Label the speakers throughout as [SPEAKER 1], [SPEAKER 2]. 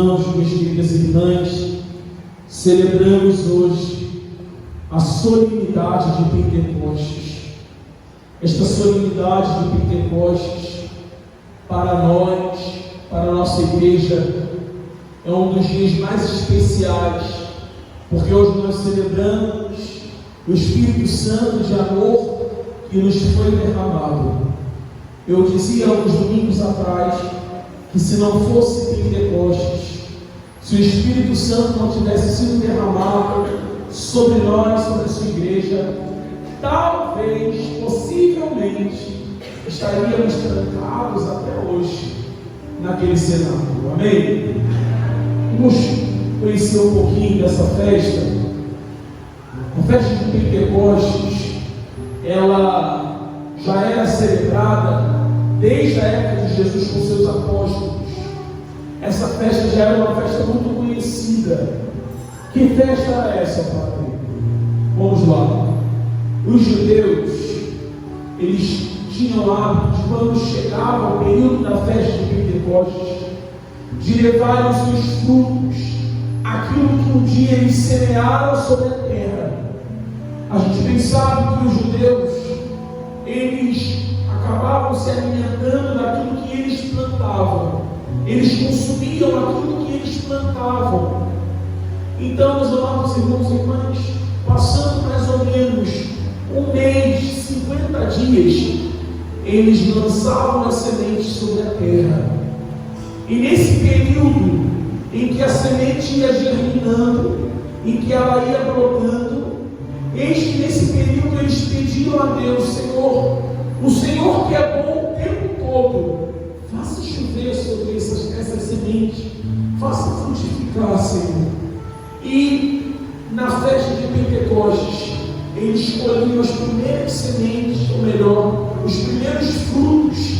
[SPEAKER 1] Minhas queridas irmãs, celebramos hoje a solenidade de Pentecostes. Esta solenidade de Pentecostes, para nós, para a nossa igreja, é um dos dias mais especiais, porque hoje nós celebramos o Espírito Santo de amor que nos foi derramado. Eu dizia alguns domingos atrás que se não fosse Pentecostes, se o Espírito Santo não tivesse sido derramado sobre nós, sobre a sua igreja, talvez, possivelmente, estaríamos trancados até hoje naquele cenário. Amém? Vamos conhecer um pouquinho dessa festa. A festa de Pentecostes, ela já era celebrada desde a época de Jesus com seus apóstolos. Essa festa já era uma festa muito conhecida. Que festa era essa, Padre? Vamos lá. Os judeus, eles tinham hábito de, quando chegava o período da festa de Pentecostes, de levar os seus frutos, aquilo que um dia eles semearam sobre a terra. A gente bem sabe que os judeus, eles acabavam se alimentando daquilo que eles plantavam. Eles consumiam aquilo que eles plantavam. Então, meus amados irmãos e irmãs, passando mais ou menos um mês, 50 dias, eles lançavam as sementes sobre a terra. E nesse período em que a semente ia germinando, em que ela ia brotando, eis que nesse período eles pediram a Deus: Senhor, o Senhor que é bom o tempo todo, faça chover sobre essas sementes, faça frutificar, Senhor. E na festa de Pentecostes, eles escolhiam as primeiras sementes, ou melhor, os primeiros frutos,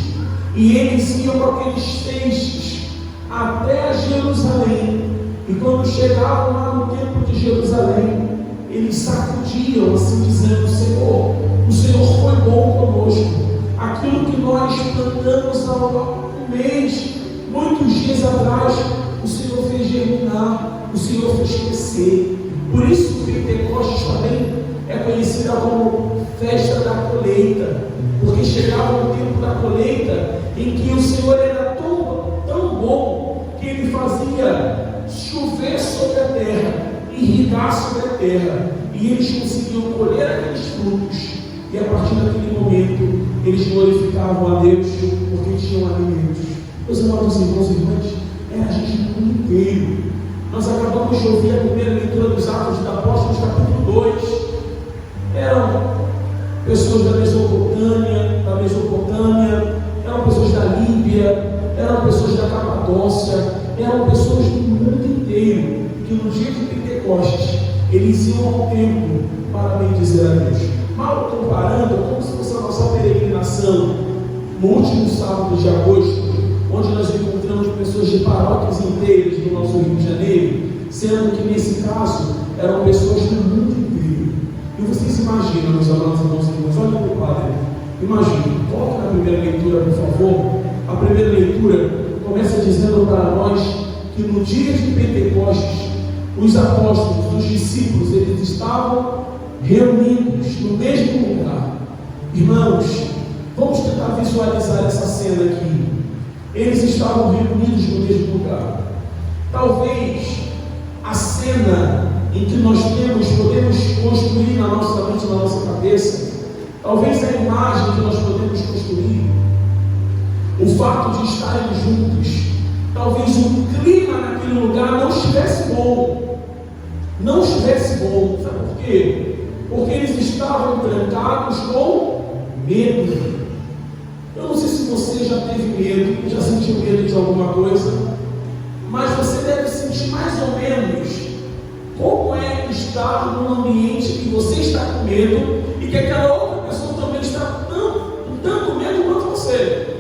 [SPEAKER 1] e eles iam com aqueles feixes até Jerusalém. E quando chegavam lá no templo de Jerusalém, eles sacudiam, assim dizendo: Senhor, o Senhor foi bom conosco. Aquilo que nós plantamos há um mês, muitos dias atrás, o Senhor fez germinar, o Senhor fez crescer. Por isso o Pentecostes também é conhecida como festa da colheita, porque chegava o tempo da colheita em que o Senhor era tão bom que Ele fazia chover sobre a terra, irrigar sobre a terra, e eles conseguiam colher aqueles frutos. E a partir daquele momento, eles glorificavam a Deus porque tinham alimentos. Meus amados irmãos e irmãs, era a gente no mundo inteiro. Nós acabamos de ouvir a primeira leitura dos Atos dos Apóstolos, capítulo 2. Eram pessoas da Mesopotâmia, eram pessoas da Líbia, eram pessoas da Capadócia, eram pessoas do mundo inteiro, que no dia de Pentecostes, eles iam ao templo para bendizer a Deus. Mal comparando, é como se fosse a nossa peregrinação no último sábado de agosto, onde nós encontramos pessoas de paróquias inteiras do nosso Rio de Janeiro, sendo que nesse caso eram pessoas do mundo inteiro. E vocês imaginam, meus amados irmãos e irmãs, olha para o Padre, imagine, coloque na primeira leitura, por favor. A primeira leitura começa dizendo para nós que no dia de Pentecostes, os apóstolos, os discípulos, eles estavam reunidos no mesmo lugar. Irmãos, vamos tentar visualizar essa cena aqui. Eles estavam reunidos no mesmo lugar. Talvez a cena em que nós podemos construir na nossa mente, na nossa cabeça, talvez a imagem que nós podemos construir, o fato de estarem juntos, talvez o clima naquele lugar não estivesse bom. Não estivesse bom. Sabe por quê? Porque eles estavam trancados com medo. Eu não sei se você já teve medo, já sentiu medo de alguma coisa, mas você deve sentir mais ou menos como é estar num ambiente que você está com medo e que aquela outra pessoa também está com tanto medo quanto você.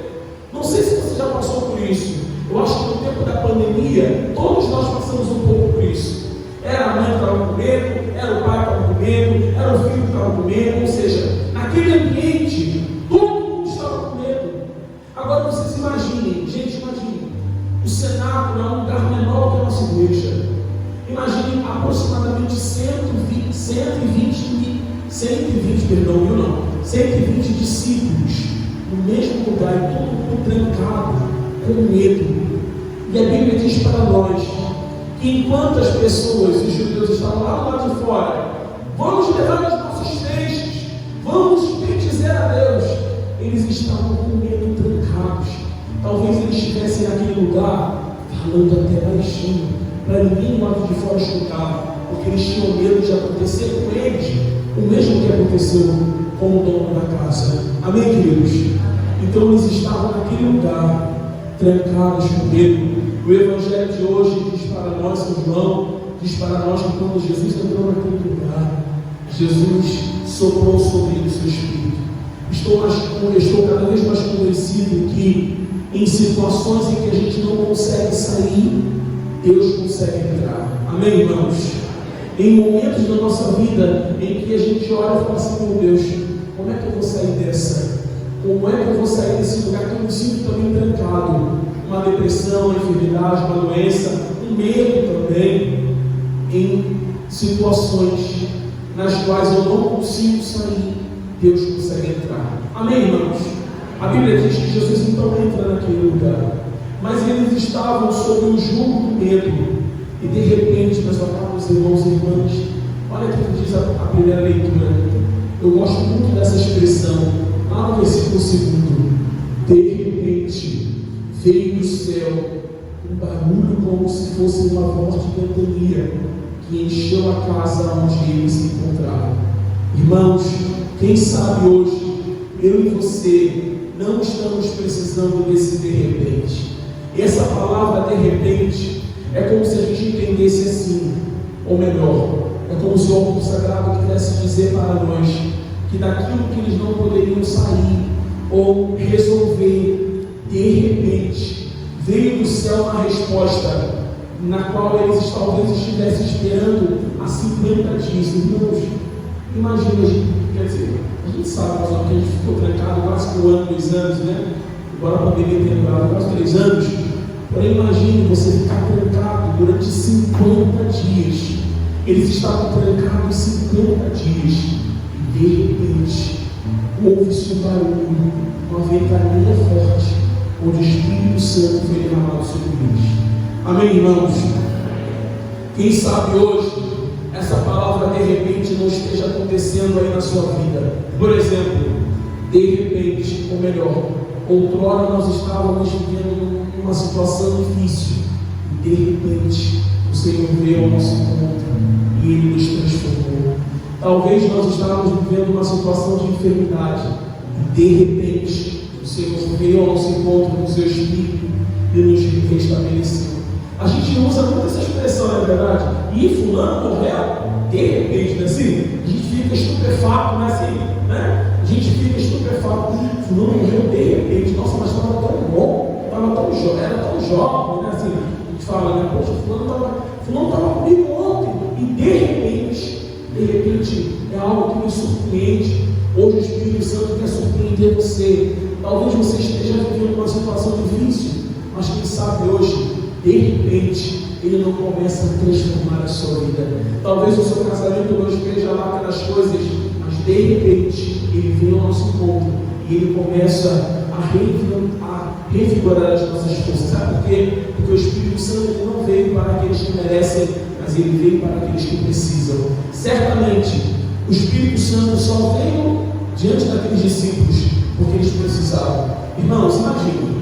[SPEAKER 1] Não sei se você já passou por isso. Eu acho que no tempo da pandemia, todos nós passamos um pouco por isso. Era a mãe que estava com medo, era o pai que estava com medo, era o filho que estava com medo, ou seja, naquele ambiente, todo mundo estava com medo. Agora vocês imaginem, gente, imaginem, o cenáculo é um lugar menor igreja. Imagine aproximadamente 120 discípulos no mesmo lugar, e todo mundo trancado, com medo. E a Bíblia diz para nós que enquanto as pessoas, os judeus, estavam lá do lado de fora, vamos levar os nossos peixes, vamos bendizer a Deus, eles estavam com medo, trancados. Talvez eles estivessem naquele lugar falando até baixinho, para ninguém do lado de fora escutar, porque eles tinham medo de acontecer com eles o mesmo que aconteceu com o dono da casa. Amém, queridos? Então eles estavam naquele lugar, trancados com medo. O Evangelho de hoje diz para nós, São João, diz para nós que quando Jesus entrou naquele lugar, Jesus soprou sobre ele o seu Espírito. Estou cada vez mais convencido que em situações em que a gente não consegue sair, Deus consegue entrar. Amém, irmãos? Em momentos da nossa vida em que a gente olha e fala assim: meu Deus, como é que eu vou sair dessa? Como é que eu vou sair desse lugar que eu me sinto também trancado? Uma depressão, uma enfermidade, uma doença, um medo também, em situações nas quais eu não consigo sair, Deus consegue entrar. Amém, irmãos? A Bíblia diz que Jesus então entra naquele lugar, mas eles estavam sob o jugo do medo, e de repente, meus amados irmãos e irmãs, olha o que diz a primeira leitura. Eu gosto muito dessa expressão, lá no versículo 2: de repente veio do céu um barulho como se fosse uma voz de ventania, que encheu a casa onde eles se encontravam. Irmãos, quem sabe hoje, eu e você, não estamos precisando desse de repente. E essa palavra de repente é como se a gente entendesse assim, ou melhor, é como se o Alto Sagrado quisesse dizer para nós que daquilo que eles não poderiam sair ou resolver, de repente veio do céu uma resposta na qual eles talvez estivessem esperando há 50 dias. Irmãos, imagina, quer dizer, a gente sabe que a gente ficou trancado quase por 1 ano, 2 anos, né? Agora a pandemia tem durado quase 3 anos. Porém, imagine você ficar trancado durante 50 dias. Eles estavam trancados 50 dias. E de repente, houve-se um barulho, uma ventania forte, onde o Espírito Santo foi derramado sobre eles. Amém, irmãos? Quem sabe hoje, essa palavra de repente não esteja acontecendo aí na sua vida. Por exemplo, de repente, ou melhor, outrora nós estávamos vivendo uma situação difícil, e de repente o Senhor veio ao nosso encontro e Ele nos transformou. Talvez nós estávamos vivendo uma situação de enfermidade, e de repente o Senhor veio ao nosso encontro com o seu Espírito e nos restabeleceu. A gente usa muito essa expressão, não é verdade? E fulano morreu de repente, não é assim? A gente fica estupefato, não é assim? Né? A gente fica estupefato. Fulano morreu de repente. Nossa, mas estava tão bom, era tão jovem, né? Assim, a gente fala, né? Poxa, fulano estava comigo ontem. E de repente é algo que me surpreende. Hoje o Espírito Santo quer surpreender você. Talvez você esteja vivendo uma situação difícil, mas quem sabe hoje, de repente, Ele não começa a transformar a sua vida. Talvez o seu casamento não esteja lá pelas coisas, mas de repente Ele vem ao nosso encontro e Ele começa a revigorar as nossas forças. Sabe por quê? Porque o Espírito Santo ele não veio para aqueles que merecem, mas Ele veio para aqueles que precisam. Certamente, o Espírito Santo só veio diante daqueles discípulos porque eles precisavam. Irmãos, imagine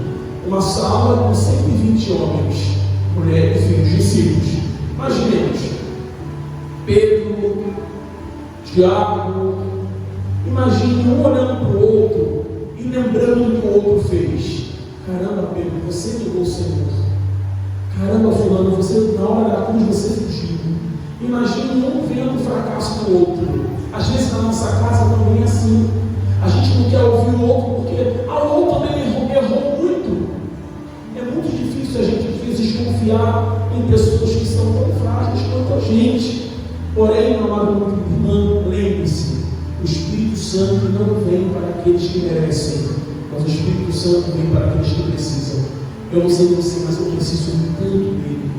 [SPEAKER 1] uma sala com 120 homens, mulheres, filhos, discípulos. Imaginemos Pedro, Tiago. Imagine um olhando para o outro e lembrando do que o outro fez. Caramba, Pedro, você negou o Senhor. Caramba, fulano, você na hora da cruz você fugiu. Imagine um vendo o fracasso do outro. Às vezes na nossa casa também é assim. A gente não quer ouvir o outro porque o outro também errou muito. É muito difícil a gente às vezes confiar em pessoas que são tão frágeis quanto a gente. Porém, meu amado irmão, lembre-se, o Espírito Santo não vem para aqueles que merecem, mas o Espírito Santo vem para aqueles que precisam. Eu não sei você, mas eu preciso tanto dele.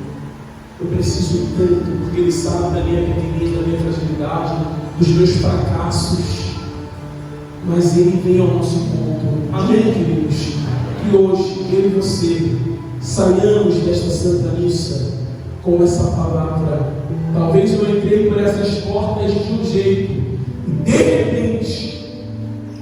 [SPEAKER 1] Eu eu preciso tanto, porque Ele sabe da minha pequenez, da minha fragilidade, dos meus fracassos. Mas Ele vem ao nosso encontro. Amém, queridos? Que hoje, eu e você, saiamos desta Santa Missa com essa palavra. Talvez eu entrei por essas portas de um jeito, e de repente,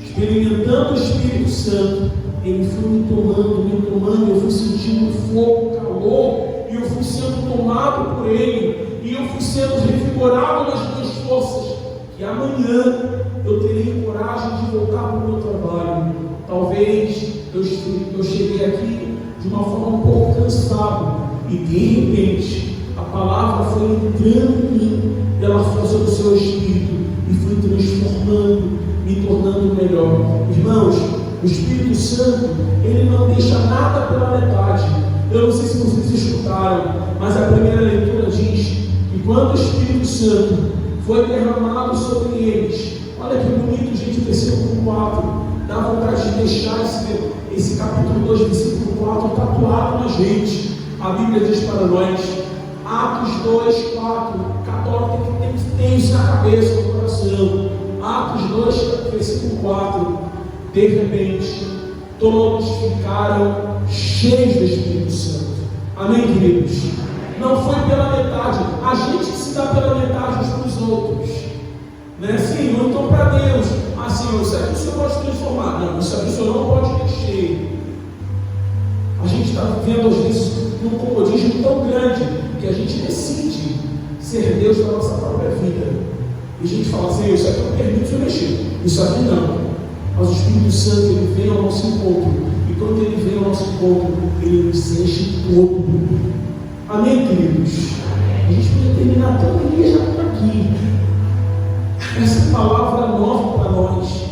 [SPEAKER 1] experimentando o Espírito Santo, Ele foi me tomando, eu fui sentindo fogo, calor, e eu fui sendo tomado por Ele, e eu fui sendo revigorado nas minhas forças, que amanhã eu terei coragem de voltar para o meu trabalho. Talvez eu cheguei aqui de uma forma um pouco cansado, e de repente a palavra foi entrando em mim pela força do seu Espírito e foi transformando, me tornando melhor. Irmãos, o Espírito Santo, Ele não deixa nada pela metade. Eu não sei se vocês escutaram, mas a primeira leitura diz que quando o Espírito Santo foi derramado sobre eles, olha que bonito, gente, o versículo 4, dá vontade de deixar esse capítulo 2, versículo 4, tatuado na gente. A Bíblia diz para nós, Atos 2, 4, católico tem que ter isso na cabeça, no coração. Atos 2, versículo 4, de repente, todos ficaram cheios do Espírito Santo. Amém, queridos? Não foi pela metade. A gente se dá pela metade uns para os outros, né? Senhor, então para Deus, Senhor, isso aqui o Senhor pode transformar. Não, isso aqui o Senhor não pode mexer. A gente está vivendo às vezes num comodismo tão grande que a gente decide ser Deus da nossa própria vida. E a gente fala assim, isso aqui eu permito você mexer, isso aqui não. Mas o Espírito Santo, Ele vem ao nosso encontro. E quando Ele vem ao nosso encontro, Ele nos enche todo. Amém, queridos? A gente podia terminar tão bem já por aqui. Essa palavra nova para nós.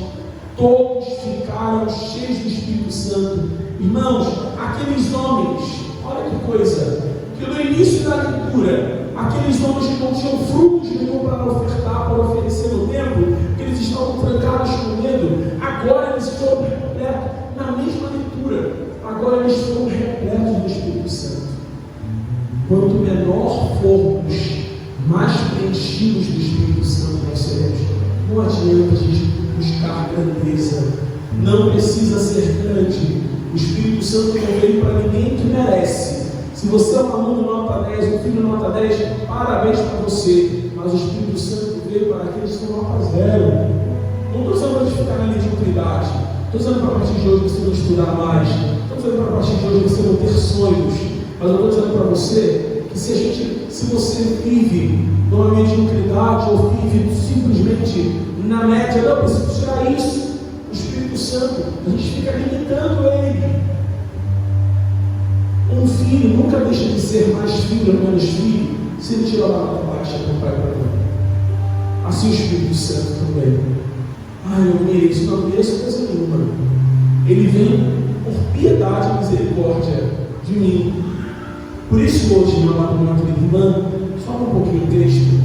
[SPEAKER 1] Todos ficaram cheios do Espírito Santo. Irmãos, aqueles homens, olha que coisa, que no início da leitura, aqueles homens que não tinham frutos nenhum para ofertar, para oferecer no templo, que eles estavam trancados com medo, agora eles foram repletos, na mesma leitura, agora eles foram repletos do Espírito Santo. Quanto menor formos, mais preenchidos do Espírito Santo nós seremos. Não adianta a gente buscar grandeza, não precisa ser grande. O Espírito Santo não veio para ninguém que merece. Se você é um aluno nota 10, um filho nota 10, parabéns para você. Mas o Espírito Santo veio para aqueles que estão nota 0. Não estou dizendo para ficar na mediocridade. Estou dizendo para a partir de hoje você não estudar mais. Estou dizendo para a partir de hoje você não ter sonhos. Mas eu estou dizendo para você que se você vive numa mediocridade ou vive simplesmente na média, não precisa tirar isso. O Espírito Santo, a gente fica limitando ele. Um filho nunca deixa de ser mais filho ou menos filho se ele tirar a nota baixa para o pai para a mãe. Assim o Espírito Santo também. Eu mereço, não mereço coisa nenhuma. Ele vem por piedade e misericórdia de mim. Por isso hoje, meu amado, minha querida irmã, fala um pouquinho o texto.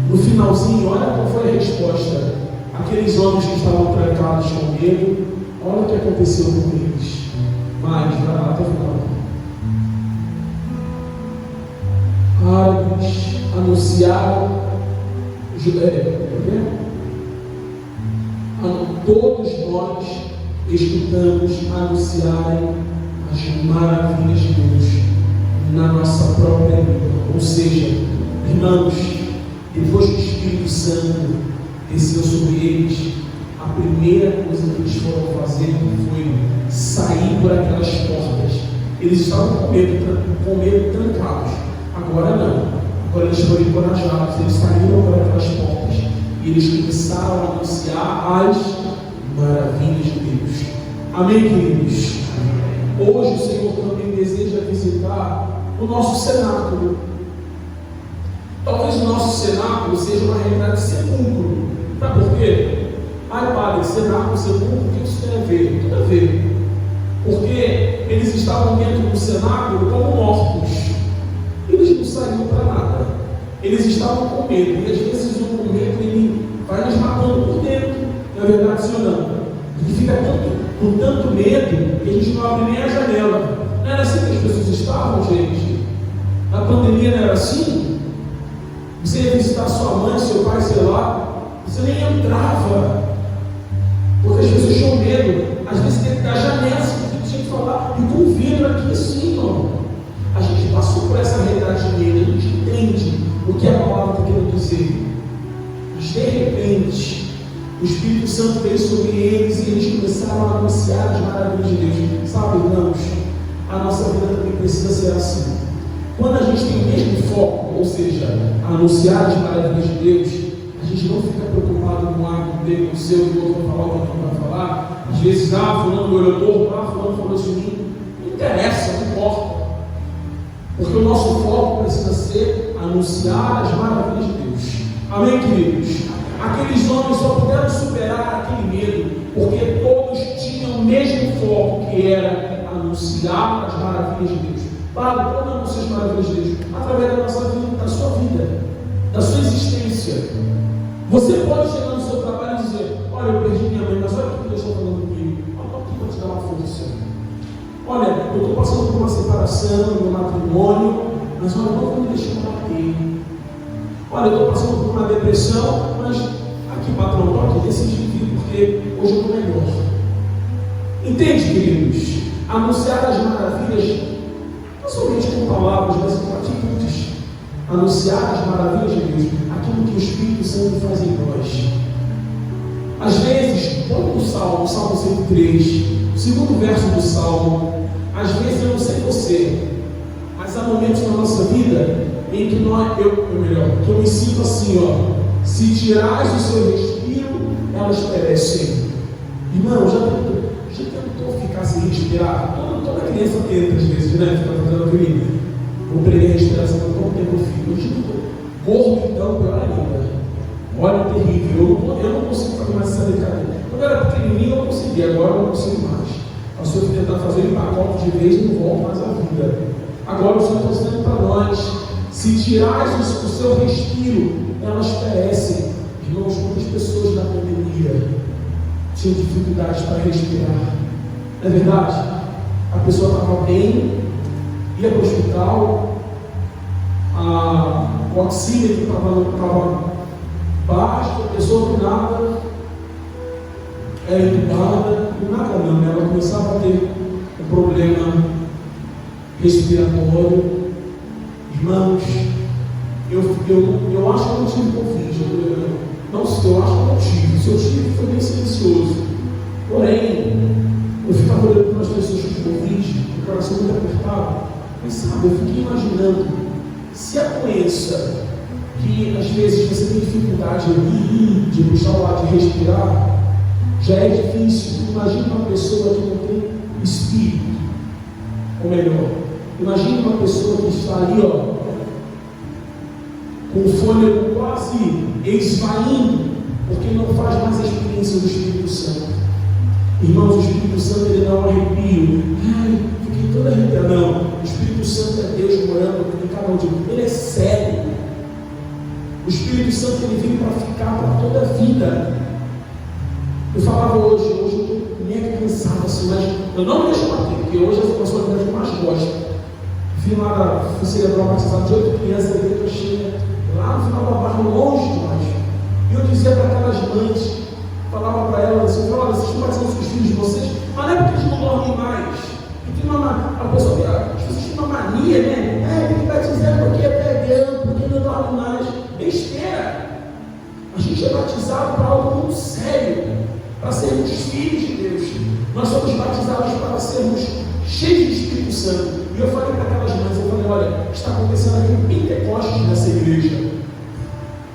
[SPEAKER 1] No finalzinho, olha qual foi a resposta. Aqueles homens que estavam trancados com medo, olha o que aconteceu com eles. Mas, vai lá até o final. Árabes anunciaram, todos nós escutamos anunciarem as maravilhas de Deus na nossa própria vida. Ou seja, irmãos, depois que o Espírito Santo desceu sobre eles, a primeira coisa que eles foram fazer foi sair por aquelas portas. Eles estavam com medo trancados. Agora não. Agora eles foram encorajados. Eles saíram por aquelas portas e eles começaram a anunciar as maravilhas de Deus. Amém, queridos? Hoje o Senhor também deseja visitar o nosso cenáculo. Talvez o nosso cenáculo seja uma realidade de sepulcro. Sabe por quê? Padre, cenáculo, sepulcro, o que isso tem a ver? Tudo a ver. Porque eles estavam dentro do cenáculo como mortos. Eles não saíam para nada. Eles estavam com medo. E às vezes o medo ele vai nos matando por dentro. Não é verdade, sim ou não? A gente fica com tanto medo que a gente não abre nem a janela. Não era assim que as pessoas estavam, gente? Na pandemia não era assim? Você ia visitar sua mãe, seu pai, sei lá, você nem entrava, porque as pessoas tinham medo. Às vezes dentro da janela, você tinha que falar, e com vidro aqui assim, ó. A gente passou por essa realidade de medo, a gente entende o que a palavra está querendo dizer. Mas de repente, o Espírito Santo veio sobre eles e eles começaram a anunciar as maravilhas de Deus. Sabe, irmãos, a nossa vida também precisa ser assim. Quando a gente tem o mesmo foco, ou seja, anunciar as maravilhas de Deus, a gente não fica preocupado com o dele, com o seu, que o outro vai falar, o outro vai falar. Às vezes, fulano me olhou torto, fulano falou isso de mim. Não interessa, não importa. Porque o nosso foco precisa ser anunciar as maravilhas de Deus. Amém, queridos? Aqueles homens só puderam superar aquele medo, porque todos tinham o mesmo foco, que era anunciar as maravilhas de Deus. Padre, como anunciar as maravilhas de Deus? Através da nossa vida, da sua vida, da sua existência. Você pode chegar no seu trabalho e dizer: olha, eu perdi minha mãe, mas olha o que Deus está falando comigo. Eu estou aqui para te dar uma força. Olha, eu estou passando por uma separação no meu matrimônio, mas olha, não vou me deixar bater. Olha, eu estou passando por uma depressão, mas aqui, patrão, estou aqui decidido, porque hoje eu estou melhor. Entende, queridos? Anunciar as maravilhas, não somente com palavras, mas com atitudes. Anunciar as maravilhas de Deus, aquilo que o Espírito Santo faz em nós. Às vezes, põe o Salmo 103, o segundo verso do Salmo. Às vezes, eu não sei você, mas há momentos na nossa vida em que que eu me sinto assim, ó: se tirares o seu respiro, elas perecem. Irmão, já tentou ficar sem respirar? Toda criança tenta, às vezes, né? Fica fazendo aquele. Vou pregar a respiração por quanto tempo eu fico. Hoje eu gordo, então, pior ainda. Olha, terrível. Eu não consigo fazer mais essa brincadeira. Quando eu era pequenininho, eu conseguia, agora eu não consigo mais. A senhora foi tentar fazer um pacote de vez e não volta mais à vida. Agora o Senhor está dizendo para nós: se tirares o seu respiro, elas perecem. Irmãos, muitas pessoas na pandemia tinham dificuldades para respirar. Não é verdade? A pessoa estava bem, ia para o hospital, o oxímetro estava baixo, a pessoa do nada era entubada, do nada não, ela começava a ter um problema respiratório. Irmãos, eu acho que eu não tive Covid, eu acho que eu não tive. Se eu tive, foi bem silencioso. Porém, eu ficava olhando para as pessoas com Covid, o coração muito apertado, mas sabe, eu fiquei imaginando, se a doença, que às vezes você tem dificuldade de puxar o ar, de respirar, já é difícil. Imagina uma pessoa que não tem espírito, ou melhor, imagina uma pessoa que está ali, ó, com o fôlego quase esvaindo, porque não faz mais a experiência do Espírito Santo. Irmãos, o Espírito Santo, ele dá um arrepio. Ai, fiquei toda arrepiada. Não, o Espírito Santo é Deus morando em cada um de nós. Ele é sério. O Espírito Santo, ele vem para ficar para toda a vida. Eu falava hoje eu estou meio cansado assim, mas eu não me deixo bater, porque hoje é a personalidade que eu mais gosto. Fui celebrar uma batizada de 8 crianças, a igreja cheia, lá no final da barra, longe demais. E eu dizia para aquelas mães, falava para elas assim: olha, vocês estão batizando os filhos de vocês, mas não é porque eles não dormem mais. E tem a pessoa que as pessoas têm uma mania, né? Tem que batizar porque é pegando, porque não dorme mais. Besteira! A gente é batizado para algo muito sério, para sermos filhos de Deus. Nós somos batizados para sermos cheios do Espírito Santo. E eu falei para aquelas mães, eu falei: olha, está acontecendo aqui um Pentecostes nessa igreja.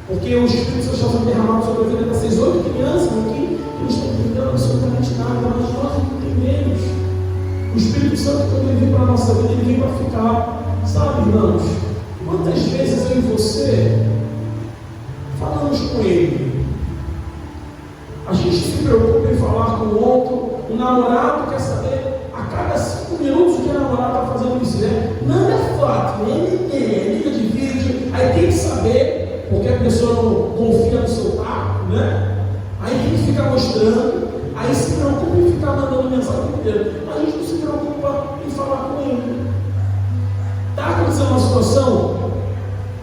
[SPEAKER 1] Porque o Espírito Santo está sendo derramado sobre a vida dessas 8 crianças aqui, que não estão entendendo absolutamente nada, mas nós entendemos. O Espírito Santo, quando ele vem para a nossa vida, ele vem para ficar. Sabe, irmãos, quantas vezes eu e você falamos com ele? A gente se preocupa em falar com o outro. O namorado quer saber a cada 5 minutos o que a namorada está fazendo isso, né? Manda foto, liga de vídeo, aí tem que saber, porque a pessoa não confia no seu taco, né? Aí tem que ficar mostrando, aí se preocupa em ficar mandando mensagem o tempo inteiro. Mas a gente não se preocupa em falar com ele. Está acontecendo uma situação?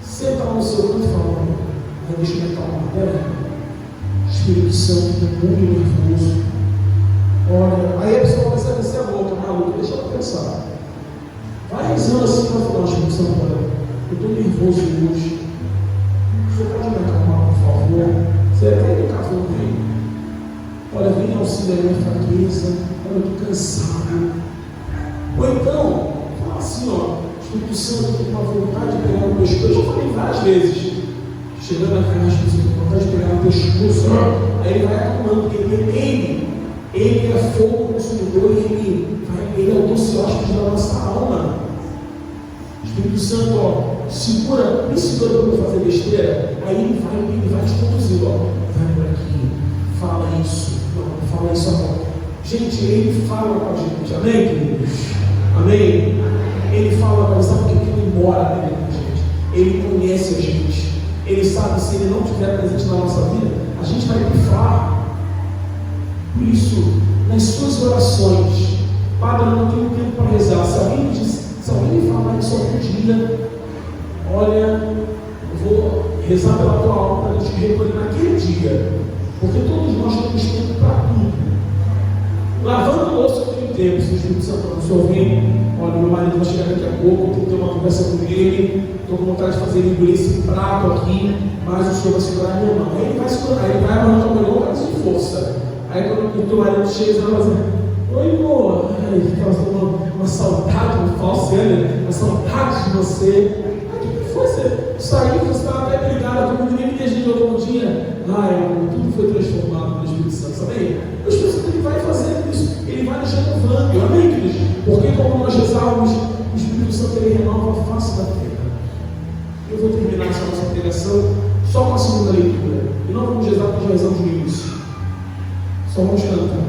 [SPEAKER 1] Senta lá no seu canto e fala: Mas deixa eu me acalmar, peraí. Espírito Santo, estou muito nervoso. Olha, aí a pessoa começa a descer a boca, maluca, deixa ela pensar. Vai rezando assim para falar, Espírito Santo, olha, eu estou nervoso hoje. Você pode me acalmar, por favor? Você é até educado bem. Olha, vem auxiliar a minha fraqueza. Olha, eu estou cansado. Ou então, fala assim, ó, Espírito Santo, eu tenho uma vontade de pegar no pescoço. Eu já falei várias vezes. Chegando a casa, Espírito Santo, com vontade de pegar no pescoço. Aí ele vai acalmando, porque ele é fogo consumidor e ele é o doce hóspede da nossa alma. Espírito Santo, ó, segura, me segura para eu fazer besteira. Aí ele vai te conduzir, ó, vai por aqui, fala isso, não, fala isso agora. Gente, ele fala com a gente, amém, queridos? Amém? Ele fala com a gente, sabe porque ele mora dentro da gente, ele conhece a gente, ele sabe se ele não estiver presente na nossa vida, a gente vai pifar. Por isso, nas suas orações, Padre, eu não tenho tempo para rezar. Se alguém me falar isso algum dia, olha, eu vou rezar pela tua alma para Deus te recolher naquele dia, porque todos nós temos tempo para tudo. Lavando o louça eu tenho tempo, se o Espírito Santo não se ouvir, olha, meu marido vai chegar daqui a pouco, eu tenho que ter uma conversa com ele, estou com vontade de fazer ele engolir esse prato aqui, mas o senhor vai segurar minha mão. Aí ele vai segurar, ele vai arrancar o melhor caso de força. Aí quando o teu marido chega, ela vai dizer, oi amor, uma saudade, um falso, uma saudade de você. O que foi? Você saiu, você estava até brigada comigo, ninguém me desligou bom dia. Ai, tudo foi transformado pelo Espírito Santo, sabe? O Espírito Santo ele vai fazendo isso, ele vai nos renovando, amém, queridos? Porque como nós rezávamos, o Espírito Santo ele renova a face da terra. Eu vou terminar essa nossa pregação só com a segunda leitura, e não vamos rezar porque já rezamos no início. Só vamos cantar.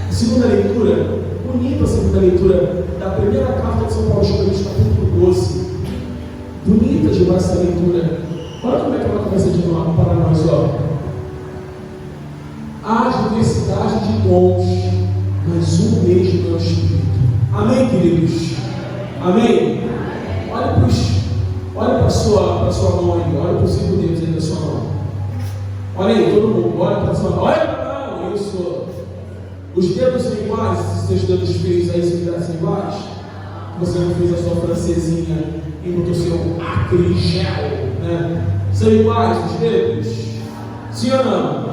[SPEAKER 1] A segunda leitura, bonita a segunda leitura da primeira carta de São Paulo aos Coríntios, capítulo 12. Bonita de essa leitura. Olha como é que ela começa de novo para nós, ó. Há diversidade de dons, mas um mesmo é o Espírito. Amém, queridos? Amém? Olha para a sua mão aí, olha para os 5 dedos aí da sua mão. Olha aí, todo mundo, olha para a sua mão. Olha para a mão, isso. Os dedos são iguais, se seus dedos feios aí são iguais. Você não fez a sua francesinha e botou seu acrigel, né? São iguais os dedos? Sim ou não?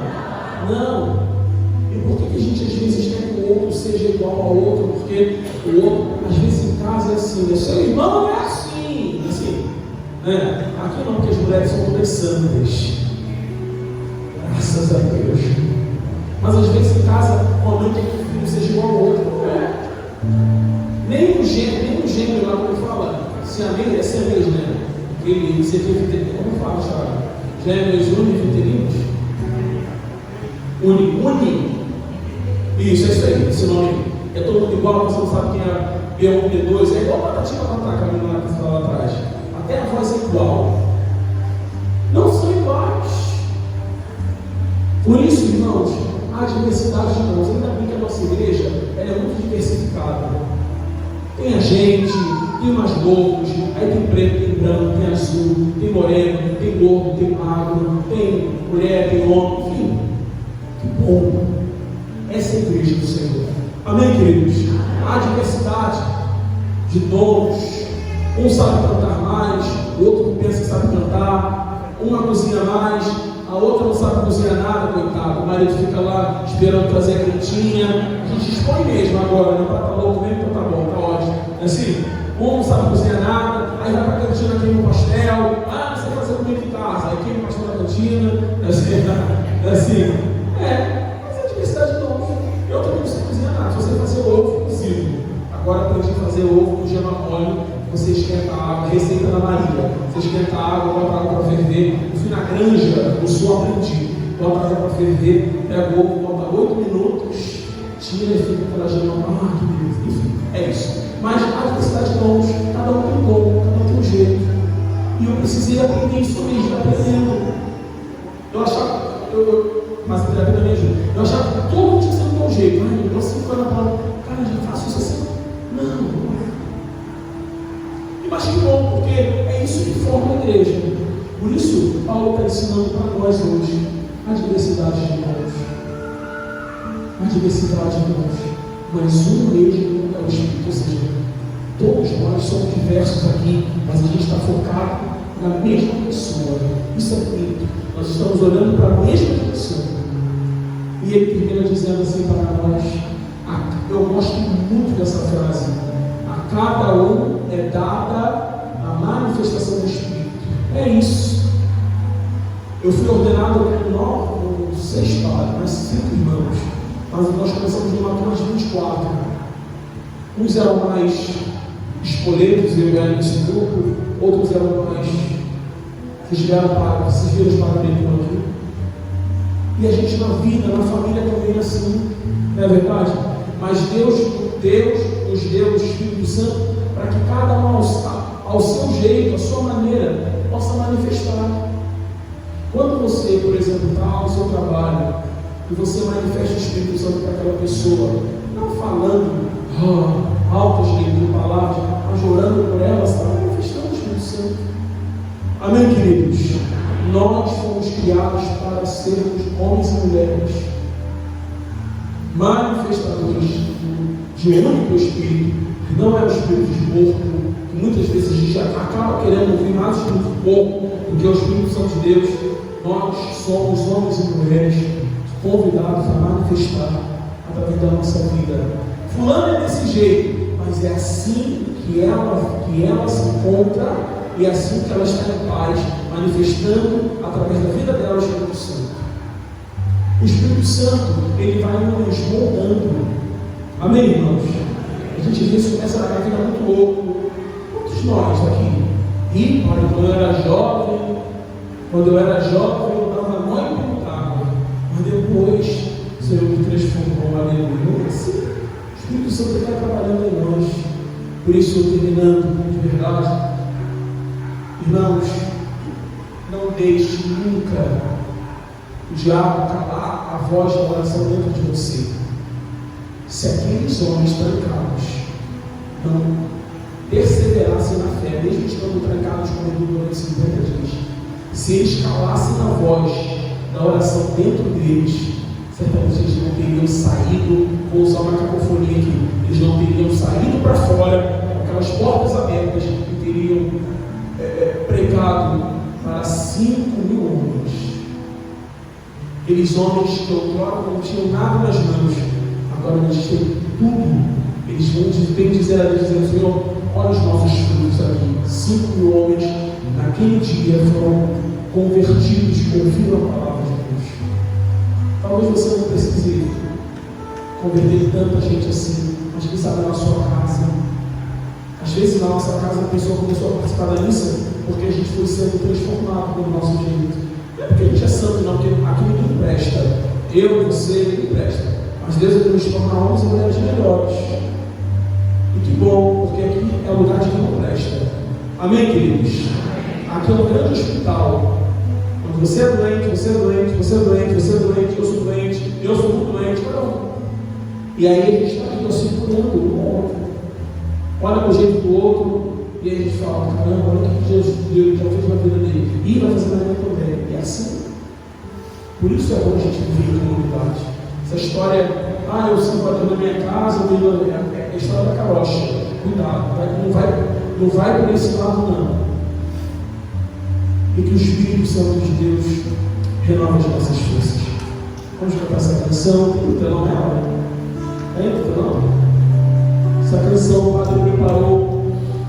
[SPEAKER 1] Não. E por que a gente às vezes quer que o outro seja igual ao outro? Porque o outro, às vezes em casa é assim, né? Seu irmão é assim, né? Aqui não, porque as mulheres são todas santas. Graças a Deus. Mas às vezes em casa, o homem quer que o filho seja igual ao outro. Não é. Nem o gênero lá como fala, se amém é siamês, né? Ele se tem como fala, sabe? Gêmeos univitelinos. Uni. Isso, é isso aí, esse nome. É todo mundo igual, você não sabe quem é B1, B2, é igual a Batatinha Patatá, que a menina que está lá atrás. Até a voz é igual. Não são iguais. Por isso, irmãos, a diversidade de dons, ainda bem que a nossa igreja ela é muito diversificada. Tem a gente, tem mais loucos, aí tem preto, tem branco, tem azul, tem moreno, tem gordo, tem magro, tem mulher, tem homem, enfim. Que bom! Essa é a igreja do Senhor. Amém, queridos? Há diversidade de dons. Um sabe cantar mais, o outro pensa que sabe cantar, uma cozinha mais, a outra não sabe cozinhar nada, coitado. O marido fica lá esperando trazer a quentinha. A gente expõe mesmo agora, não tá louco mesmo, então tá bom, tá ótimo. É assim, um não sabe cozinhar nada, aí vai para a cantina, queima o pastel. Ah, você vai fazer comida em casa, aí queima o pastel da cantina. É assim. Mas é diversidade de dons. Eu também não sei cozinhar nada. Se você fazer ovo, eu consigo. Agora aprendi a fazer ovo com gema mole. Você esquenta a água, receita da Maria. Você esquenta a água, bota a água para ferver. Eu fui na granja, no sul aprendi. Bota a água para ferver, pega o ovo, bota 8 minutos, tira e fica aquela gema. Que beleza. Enfim, é isso. Mas a diversidade de dons, cada um tem um dom, cada um tem um jeito. E eu precisei aprender isso mesmo, aprendendo. Eu achava, mas a terapia me ajuda. Eu achava que todo mundo tinha que ser do meu jeito. Eu assim, ficando na palavra, cara, já faço isso assim. Não. Mas que bom, porque é isso que forma a igreja. Por isso, Paulo está ensinando para nós hoje. A diversidade de irmãos. A diversidade de irmãos. Mas um mesmo é o Espírito. Ou seja, todos nós somos diversos aqui, mas a gente está focado na mesma pessoa. Isso é bonito. Nós estamos olhando para a mesma pessoa. E ele termina dizendo assim para nós. Eu gosto muito dessa frase. A cada um é dada a manifestação do Espírito. É isso. Eu fui ordenado com 6 padres, mas 5 irmãos. Mas nós começamos numa turma de 24. Uns eram mais espoletos, eu era nesse grupo. Outros eram mais... Vocês viram os padres aqui. E a gente na vida, na família também é assim. Não é verdade? Mas Deus nos deu o Espírito Santo para que cada um ao seu jeito, à sua maneira, possa manifestar. Quando você, por exemplo, está no seu trabalho e você manifesta o Espírito Santo para aquela pessoa, não falando altas palavras, mas orando por ela, você está manifestando o Espírito Santo. Amém, queridos? Nós fomos criados para sermos homens e mulheres manifestadores de um único Espírito, que não é o Espírito de porco, que muitas vezes a gente acaba querendo ouvir mais o Espírito de porco do que o Espírito Santo de Deus. Nós somos homens e mulheres convidados a manifestar através da nossa vida. Fulano é desse jeito, mas é assim que ela se encontra e é assim que ela está em paz, manifestando através da vida dela o Espírito Santo. O Espírito Santo, ele vai nos moldando. Amém, irmãos? A gente vê isso começa na vida muito louco. Todos nós aqui. E quando eu era jovem, eu dava nó e perguntava. Mas depois, o Senhor me transformou, aleluia. Assim, o Espírito Santo está trabalhando em nós. Por isso, terminando de verdade, irmãos, não deixe nunca o diabo calar a voz da oração dentro de você. Se aqueles homens trancados não perseverassem na fé, mesmo estando trancados comigo durante 50 dias, se eles calassem a voz da oração dentro deles, certamente eles não teriam saído, vou usar uma cacofonia aqui, eles não teriam saído para fora, com aquelas portas abertas, e teriam pregado para 5.000 homens. Aqueles homens que outrora não tinham nada nas mãos, agora eles têm tudo. Eles vêm dizer a Deus, dizendo: Senhor, olha os nossos frutos aqui. 5.000 homens naquele dia foram convertidos, ouviram a palavra de Deus. Talvez você não precise converter tanta gente assim, mas quem sabe na sua casa. Às vezes na nossa casa a pessoa começou a participar da missa porque a gente foi sendo transformado pelo nosso jeito. Não é porque a gente é santo, não, porque aqui ninguém presta. Eu, você, ninguém presta. Mas Deus é nos tornar homens e mulheres melhores. E que bom, porque aqui é o lugar de quem não presta. Amém, queridos? Aqui é um grande hospital. Quando você é doente, você é doente, você é doente, você é doente, eu sou doente, eu sou muito doente, cada um. E aí a gente está aqui se curando um ao outro. Olha para o jeito do outro, e aí a gente fala: caramba, olha o que Deus já fez na vida dele, e vai fazer na minha também. E é assim. Por isso é bom a gente viver em comunidade. Essa história, eu sempre na minha casa, é a história da carocha. Cuidado, não vai por esse lado, não. E que o Espírito Santo de Deus renova as nossas forças. Vamos cantar essa canção. Tem o telão real? Tem o telão? Essa canção o padre preparou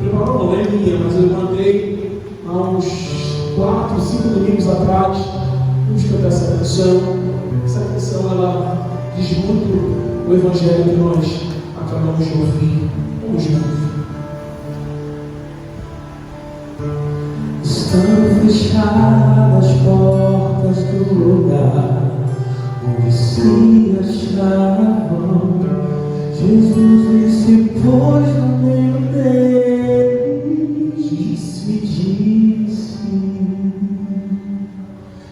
[SPEAKER 1] não é minha, mas eu mandei há uns 4, 5 domingos atrás. Vamos cantar essa canção. Essa canção, ela diz muito o evangelho que nós acabamos de ouvir. Vamos juntos.
[SPEAKER 2] Estão fechadas as portas do lugar onde se achavam. Jesus me se pôs no meio deles, disse,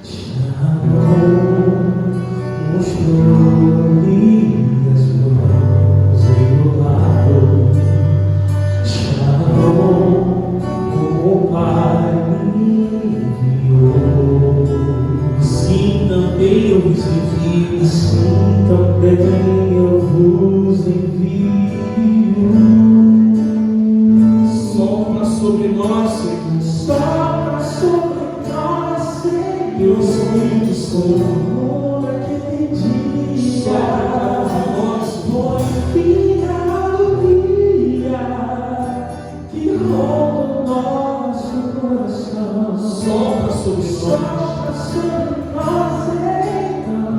[SPEAKER 2] chamou, mostrou-me as mãos e o lado, chamou como o Pai me enviou.
[SPEAKER 1] Teu Espírito Santo.
[SPEAKER 2] amor naquele dia
[SPEAKER 1] Sopra em nós.
[SPEAKER 2] foi filha alegria que ronda o nosso coração.
[SPEAKER 1] Sopra sobre nós.
[SPEAKER 2] Sopra sobre nós, então,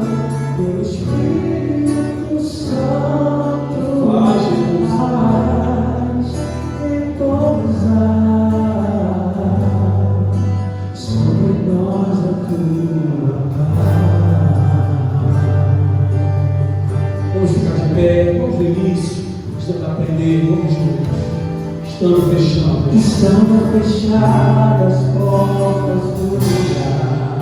[SPEAKER 2] teu Espírito Santo
[SPEAKER 1] Faz, Jesus.
[SPEAKER 2] faz repousar sobre nós a tua paz.
[SPEAKER 1] Vamos ficar de pé, vamos no início, estamos aprendendo, vamos juntos. Estando fechados.
[SPEAKER 2] Estão fechadas as portas do lugar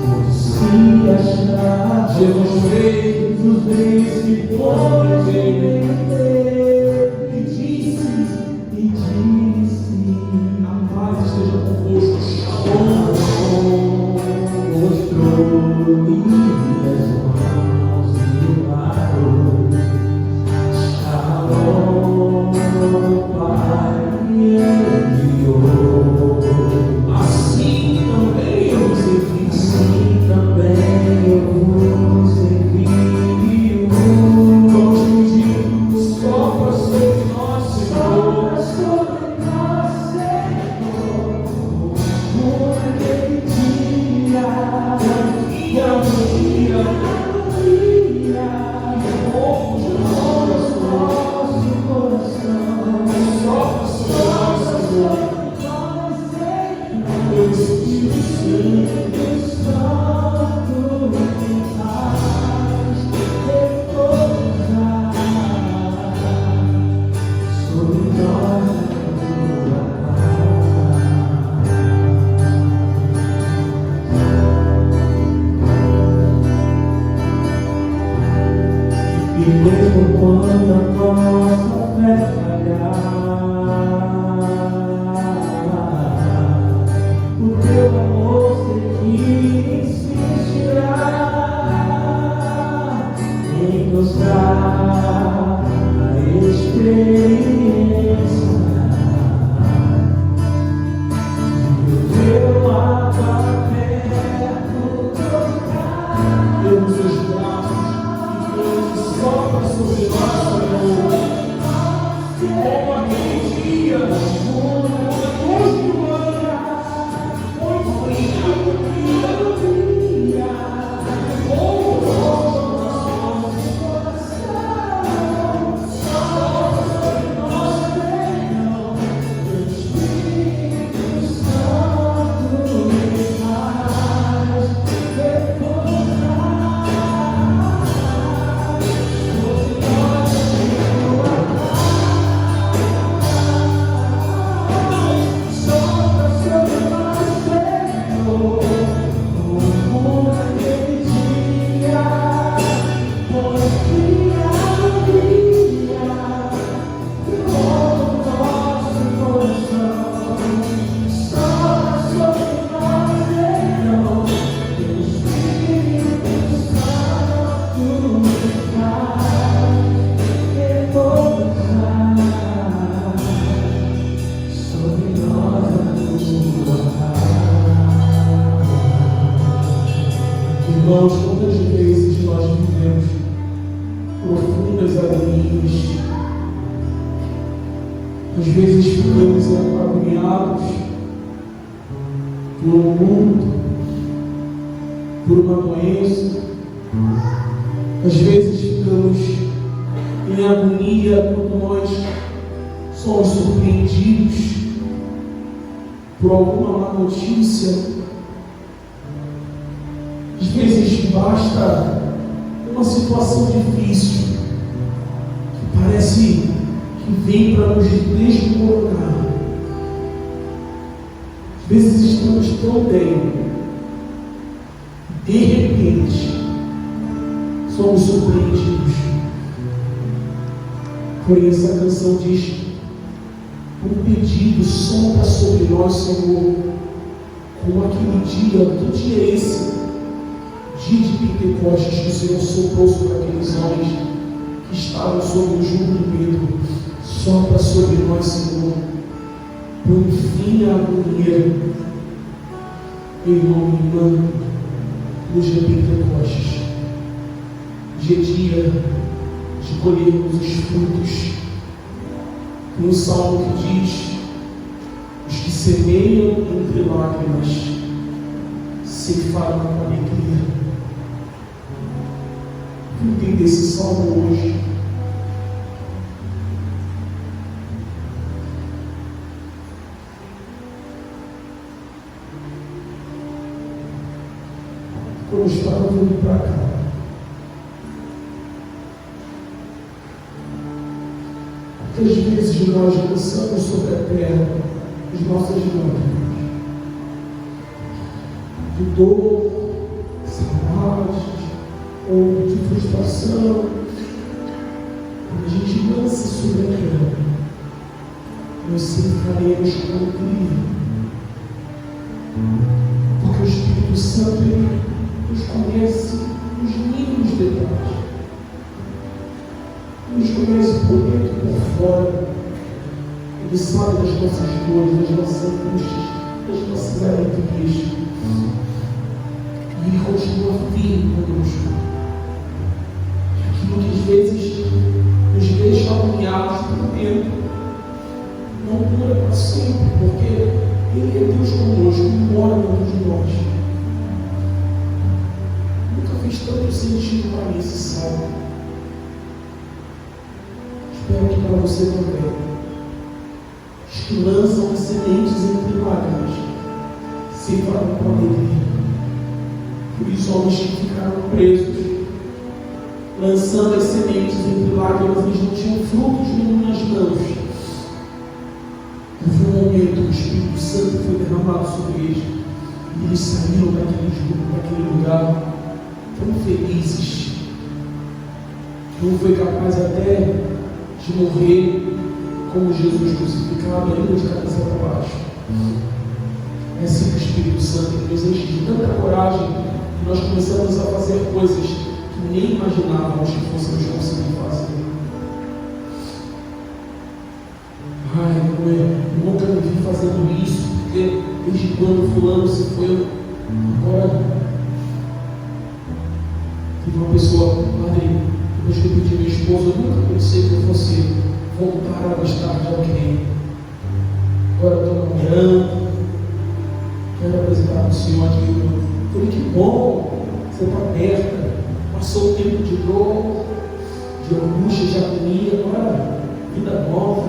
[SPEAKER 2] onde se achava
[SPEAKER 1] Jesus veio
[SPEAKER 2] Jesus veio se pôs
[SPEAKER 1] e disse:
[SPEAKER 2] e disse:
[SPEAKER 1] a paz esteja convosco. Shalom.
[SPEAKER 2] mostrou-me as mãos e o lado. Shalom, Pai, enviou.
[SPEAKER 1] Assim também eu vos envio.
[SPEAKER 2] Assim também eu vos envio.
[SPEAKER 1] Vamos pedir, sopra sobre nós, Senhor.
[SPEAKER 2] Sopra sobre nós, Senhor, por aquele dia.
[SPEAKER 1] E a alegria,
[SPEAKER 2] Alegria,
[SPEAKER 1] pouco de
[SPEAKER 2] nosso
[SPEAKER 1] nosso
[SPEAKER 2] coração.
[SPEAKER 1] sopra sobre nós, Senhor. Teu Espírito Santo.
[SPEAKER 2] E mesmo quando a nossa fé falhar, o teu amor sempre insistirá em nos dar a experiência de o teu amor perto tocar.
[SPEAKER 1] Temos os braços e sopra sobre nós, Senhor. Como aquele dia, irmãos, quantas vezes nós vivemos profundas agonias, às vezes ficamos agoniados por um mundo, por uma doença, às vezes ficamos em agonia quando nós somos surpreendidos por alguma má notícia. Às vezes basta uma situação difícil que parece que vem para nos desmoronar. Às vezes estamos tão bem, de repente somos surpreendidos. Porém, essa canção diz: um pedido sopra sobre nós, Senhor, como aquele dia. Que dia é esse? Dia de Pentecostes, que o Senhor soprou sobre aqueles homens que estavam sob o jugo de Pedro. Sopra sobre nós, Senhor, põe fim à agonia, em nome humano, Hoje é Pentecostes. Hoje é dia de colhermos os frutos. Tem um salmo que diz: os que semeiam entre lágrimas ceifarão com alegria. Entenda esse salmo hoje. Quando eu estava vindo para cá, às vezes nós lançamos sobre a terra as nossas lágrimas de dor, saudade ou de frustração. Quando a gente lança sobre a terra, nós ceifaremos com alegria, porque o Espírito Santo ele nos conhece os mínimos detalhes, nos conhece por dentro e por fora. Ele sabe das nossas dores, das nossas angústias, das nossas alegrias. E Ele continua firme conosco. Aquilo que às vezes nos deixa agoniados por dentro não dura para sempre, porque Ele é Deus conosco, mora dentro de nós. Nunca fez tanto sentido para mim esse salmo. Espero que para você também. Os que lançam as sementes entre lágrimas ceifarão com alegria. Por isso, homens que ficaram presos, lançando as sementes entre lágrimas, eles não tinham frutos nenhum nas mãos. Houve um momento que o Espírito Santo foi derramado sobre eles e eles saíram daquele lugar tão felizes. Um foi capaz até de morrer como Jesus crucificado, ainda de cabeça para baixo. É assim que o Espírito Santo nos enche de tanta coragem que nós começamos a fazer coisas que nem imaginávamos que fôssemos conseguir fazer. Eu nunca me vi fazendo isso, porque desde quando fulano se foi, agora teve uma pessoa, padre, depois que eu pedi minha esposa, eu nunca pensei que eu fosse voltar a gostar de alguém. Agora estou namorando, quero apresentar para o Senhor aqui. Eu falei, que bom, você está aberta, passou o tempo de dor, de angústia, de agonia, agora vida nova.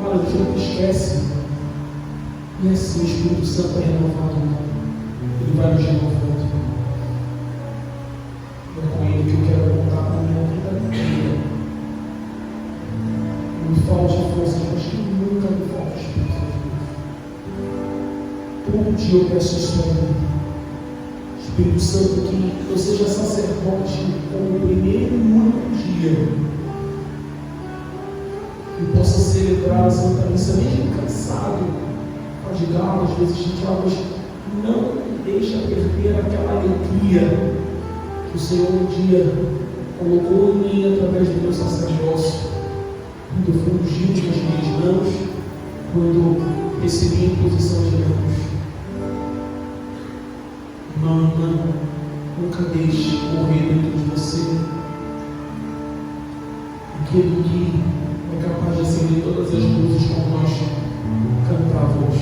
[SPEAKER 1] Olha, você não esquece. E assim o Espírito Santo é renovado. Ele vai nos renovando. É com Ele que eu quero contar para a minha vida inteira. Não me falte força, mas que nunca me falte Espírito Santo. Todo dia eu peço isso a mim. Espírito Santo, que eu seja sacerdote como o primeiro e único dia. E possa celebrar a Santa Missa, mesmo cansado, fadigado, às vezes chateado, mas não deixa perder aquela alegria que o Senhor um dia colocou em mim através do meu sacerdócio, quando eu fui ungido nas minhas mãos, quando recebi a imposição de mãos. Irmão, nunca deixe morrer dentro de você aquele que é capaz de acender todas as luzes como nós cantávamos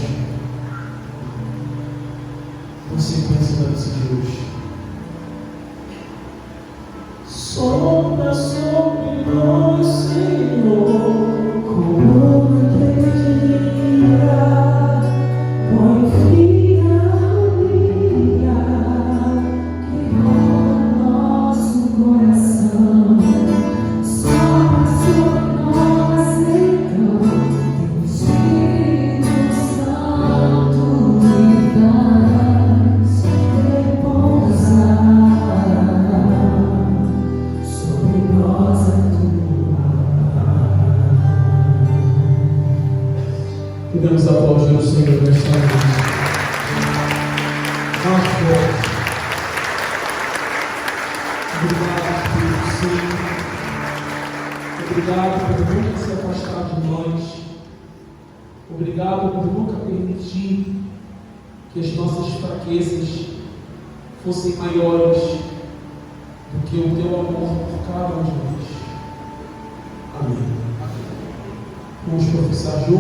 [SPEAKER 1] na sequência da missa de hoje. Sopra sobre nós, Senhor, como naquele dia, põe fim à agonia que rola nosso coração. Sopra sobre nós, Senhor, Espírito Santo, e dá-nos repousar sobre nós a tua paz. Podemos aplaudir o Senhor nesta noite. Mais forte. Obrigado, Espírito Santo. Obrigado por nunca se afastar de nós. Obrigado por nunca permitir que as nossas fraquezas fossem maiores do que o teu amor por cada um de nós. Amém. Vamos professar juntos.